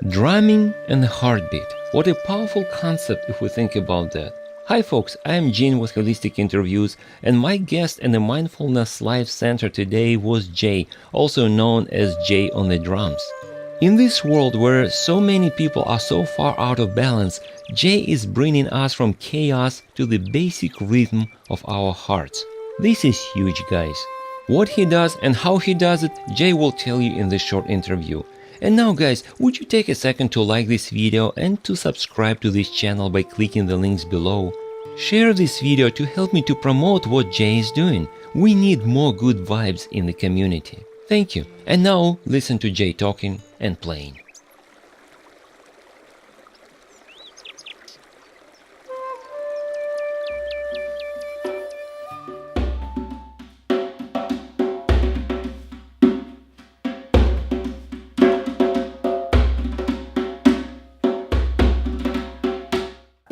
Drumming and a heartbeat. What a powerful concept if we think about that. Hi folks, I am Gene with Holistic Interviews, and my guest in the Mindfulness Life Center today was Jay, also known as Jay on the drums. In this world where so many people are so far out of balance, Jay is bringing us from chaos to the basic rhythm of our hearts. This is huge, guys. What he does and how he does it, Jay will tell you in this short interview. And now guys, would you take a second to like this video and to subscribe to this channel by clicking the links below? Share this video to help me to promote what Jay is doing. We need more good vibes in the community. Thank you. And now listen to Jay talking and playing.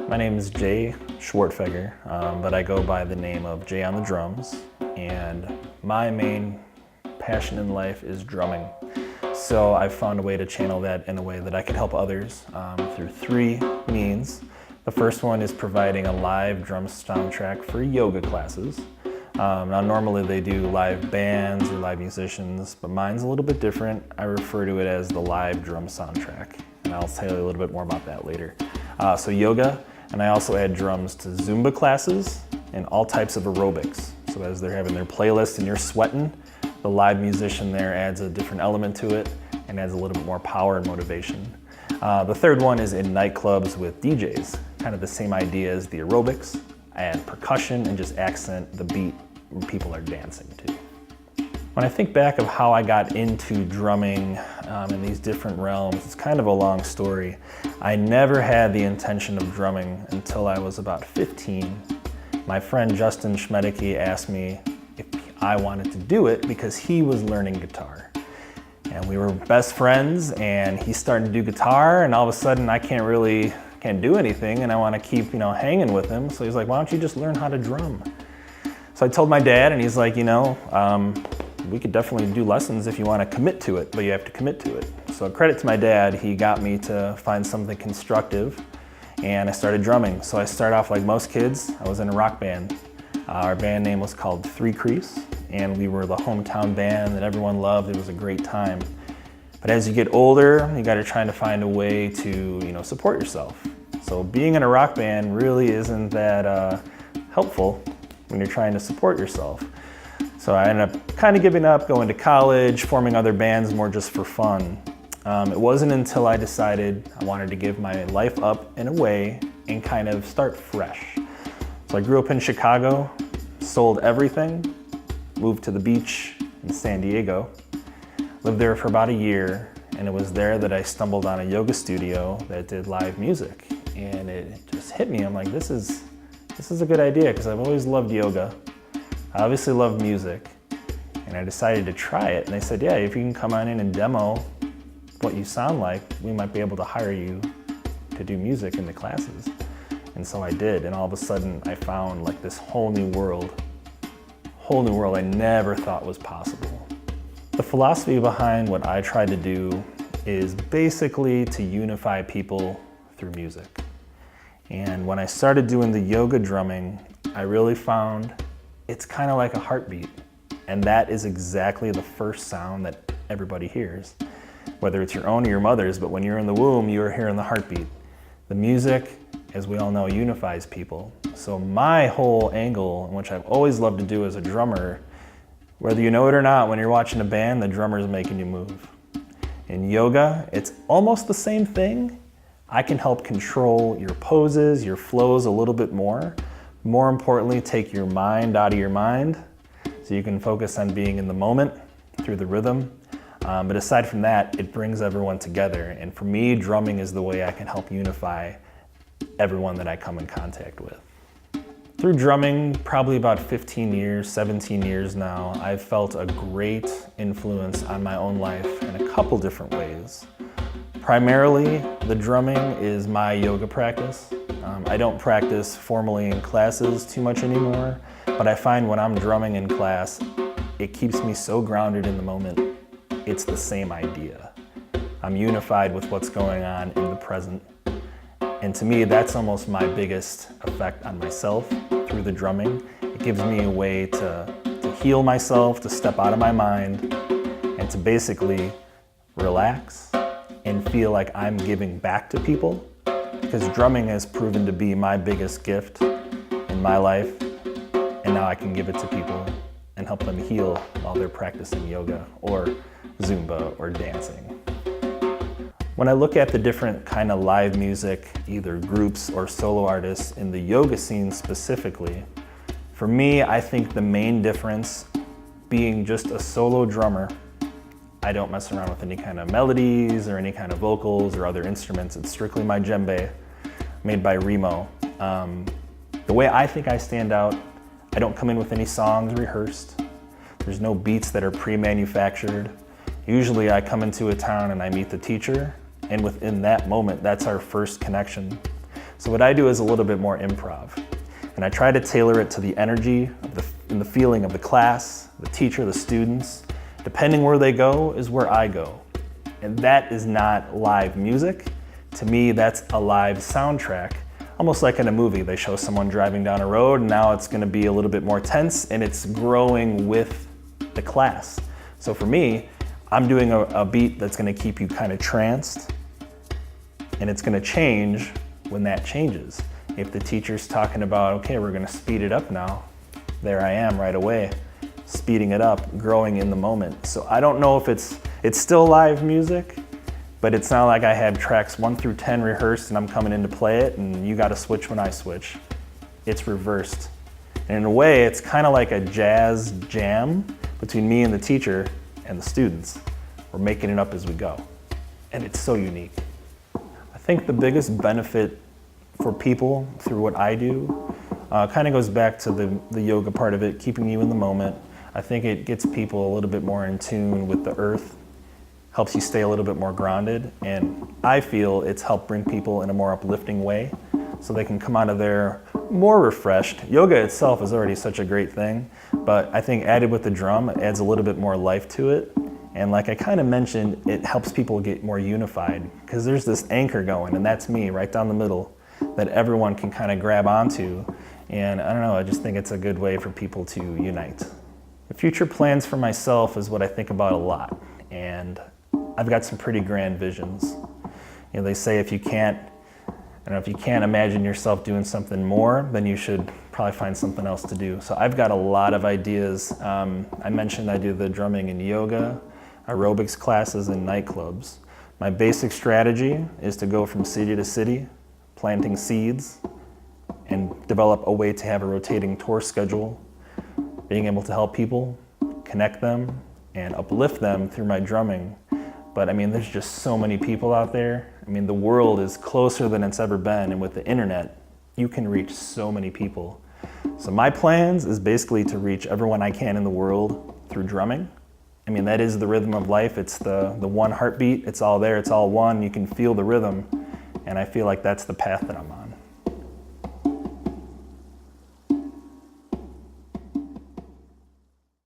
My name is Jay Schwartfeger, but I go by the name of Jay on the drums, and my main passion in life is drumming. So I've found a way to channel that in a way that I can help others through three means. The first one is providing a live drum soundtrack for yoga classes. Now normally they do live bands or live musicians, but mine's a little bit different. I refer to it as the live drum soundtrack, and I'll tell you a little bit more about that later. So yoga, and I also add drums to Zumba classes and all types of aerobics. So as they're having their playlist and you're sweating, the live musician there adds a different element to it and adds a little bit more power and motivation. The third one is in nightclubs with DJs, kind of the same idea as the aerobics. I add percussion and just accent the beat when people are dancing to. When I think back of how I got into drumming in these different realms, it's kind of a long story. I never had the intention of drumming until I was about 15. My friend Justin Schmedeke asked me if I wanted to do it because he was learning guitar. And we were best friends, and he started to do guitar, and all of a sudden I can't do anything, and I want to keep hanging with him. So he's like, why don't you just learn how to drum? So I told my dad, and he's like, we could definitely do lessons if you want to commit to it, but you have to commit to it. So credit to my dad, he got me to find something constructive, and I started drumming. So I started off like most kids. I was in a rock band. Our band name was called Three Crease, and we were the hometown band that everyone loved. It was a great time. But as you get older, you got to try to find a way to support yourself. So being in a rock band really isn't that helpful when you're trying to support yourself. So I ended up kind of giving up, going to college, forming other bands more just for fun. It wasn't until I decided I wanted to give my life up in a way and kind of start fresh. So I grew up in Chicago, sold everything, moved to the beach in San Diego, lived there for about a year, and it was there that I stumbled on a yoga studio that did live music. And it just hit me, I'm like, this is a good idea, because I've always loved yoga. I obviously love music, and I decided to try it. And they said, yeah, if you can come on in and demo what you sound like, we might be able to hire you to do music in the classes. And so I did, and all of a sudden I found like this whole new world I never thought was possible. The philosophy behind what I try to do is basically to unify people through music. And when I started doing the yoga drumming, I really found it's kind of like a heartbeat. And that is exactly the first sound that everybody hears. Whether it's your own or your mother's, but when you're in the womb, you're hearing the heartbeat. The music, as we all know, unifies people. So my whole angle, which I've always loved to do as a drummer, whether you know it or not, when you're watching a band, the drummer is making you move. In yoga, it's almost the same thing. I can help control your poses, your flows a little bit more. More importantly, take your mind out of your mind so you can focus on being in the moment through the rhythm. But aside from that, it brings everyone together. And for me, drumming is the way I can help unify everyone that I come in contact with. Through drumming, probably about 15 years, 17 years now, I've felt a great influence on my own life in a couple different ways. Primarily, the drumming is my yoga practice. I don't practice formally in classes too much anymore, but I find when I'm drumming in class, it keeps me so grounded in the moment. It's the same idea. I'm unified with what's going on in the present. And to me, that's almost my biggest effect on myself through the drumming. It gives me a way to heal myself, to step out of my mind, and to basically relax and feel like I'm giving back to people. Because drumming has proven to be my biggest gift in my life, and now I can give it to people and help them heal while they're practicing yoga or Zumba or dancing. When I look at the different kind of live music, either groups or solo artists in the yoga scene specifically, for me, I think the main difference being just a solo drummer, I don't mess around with any kind of melodies or any kind of vocals or other instruments. It's strictly my djembe, made by Remo. The way I think I stand out, I don't come in with any songs rehearsed. There's no beats that are pre-manufactured. Usually I come into a town and I meet the teacher, and within that moment, that's our first connection. So what I do is a little bit more improv. And I try to tailor it to the energy and the feeling of the class, the teacher, the students. Depending where they go is where I go. And that is not live music. To me, that's a live soundtrack. Almost like in a movie, they show someone driving down a road and now it's gonna be a little bit more tense and it's growing with the class. So for me, I'm doing a beat that's gonna keep you kind of tranced, and it's gonna change when that changes. If the teacher's talking about, okay, we're gonna speed it up now, there I am right away, speeding it up, growing in the moment. So I don't know if it's still live music, but it's not like I had tracks 1 through 10 rehearsed and I'm coming in to play it and you gotta switch when I switch. It's reversed. And in a way, it's kind of like a jazz jam between me and the teacher and the students. We're making it up as we go. And it's so unique. I think the biggest benefit for people through what I do kind of goes back to the yoga part of it, keeping you in the moment. I think it gets people a little bit more in tune with the earth, helps you stay a little bit more grounded, and I feel it's helped bring people in a more uplifting way so they can come out of there more refreshed. Yoga itself is already such a great thing, but I think added with the drum, it adds a little bit more life to it. And like I kind of mentioned, it helps people get more unified because there's this anchor going, and that's me right down the middle that everyone can kind of grab onto. And I don't know, I just think it's a good way for people to unite. The future plans for myself is what I think about a lot. And I've got some pretty grand visions. You know, they say if you can't imagine yourself doing something more, then you should probably find something else to do. So I've got a lot of ideas. I mentioned I do the drumming in yoga, aerobics classes, and nightclubs. My basic strategy is to go from city to city, planting seeds, and develop a way to have a rotating tour schedule, being able to help people, connect them, and uplift them through my drumming. But I mean, there's just so many people out there. I mean, the world is closer than it's ever been, and with the internet, you can reach so many people. So my plans is basically to reach everyone I can in the world through drumming. I mean, that is the rhythm of life. It's the one heartbeat. It's all there. It's all one. You can feel the rhythm. And I feel like that's the path that I'm on.